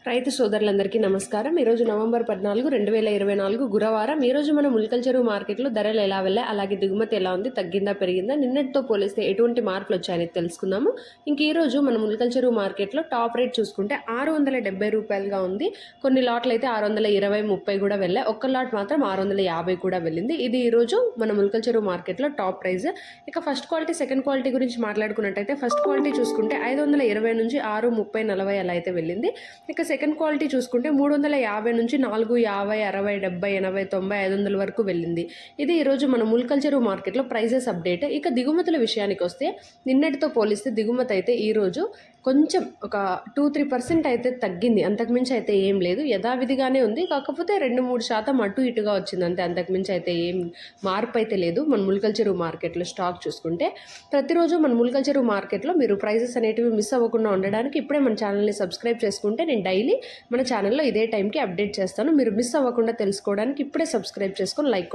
రైతు సోదరులందరికీ నమస్కారం. ఈరోజు నవంబర్ 14, 2024 గురువారం. ఈరోజు మన ములకల చెరువు మార్కెట్లో ధరలు ఎలా వెళ్ళాయి, అలాగే దిగుమతి ఎలా ఉంది, తగ్గిందా పెరిగిందా, నిన్నటితో పోలిస్తే ఎటువంటి మార్పులు వచ్చాయని తెలుసుకుందాము. ఇంక ఈరోజు మన ములకల చెరువు మార్కెట్లో టాప్ రేట్ చూసుకుంటే 670 రూపాయలుగా ఉంది. కొన్ని లాట్లు అయితే 620, 30 కూడా వెళ్ళాయి. ఒక్క లాట్ మాత్రం 650 కూడా వెళ్ళింది. ఇది ఈరోజు మన ములకల చెరువు మార్కెట్లో టాప్ ప్రైస్. ఇక ఫస్ట్ క్వాలిటీ, సెకండ్ క్వాలిటీ గురించి మాట్లాడుకున్నట్టయితే ఫస్ట్ క్వాలిటీ చూసుకుంటే 520 నుంచి 630, 40 అలా అయితే వెళ్ళింది. ఇక సెకండ్ క్వాలిటీ చూసుకుంటే 350 నుంచి 450, 60, 70, 80, 90, 500 వరకు వెళ్ళింది. ఇది ఈరోజు మన ములకల చెరువు మార్కెట్లో ప్రైజెస్ అప్డేట్. ఇక దిగుమతుల విషయానికి వస్తే నిన్నటితో పోలిస్తే దిగుమతి అయితే ఈరోజు కొంచెం ఒక 2-3% అయితే తగ్గింది. అంతకుమించి అయితే ఏం లేదు, యథావిధిగానే ఉంది. కాకపోతే 2-3% అటు ఇటుగా వచ్చింది అంతే. అంతకుమించి అయితే ఏం మార్పు అయితే లేదు మన ములకల చెరువు మార్కెట్లో. స్టాక్ చూసుకుంటే ప్రతిరోజు మన ములకల చెరువు మార్కెట్లో మీరు ప్రైజెస్ అనేటివి మిస్ అవ్వకుండా ఉండడానికి ఇప్పుడే మన ఛానల్ని సబ్స్క్రైబ్ చేసుకుంటే నేను డైలీ మన ఛానల్లో ఇదే టైంకి అప్డేట్ చేస్తాను. మీరు మిస్ అవ్వకుండా తెలుసుకోవడానికి ఇప్పుడే సబ్స్క్రైబ్ చేసుకొని లైక్ కొట్టండి.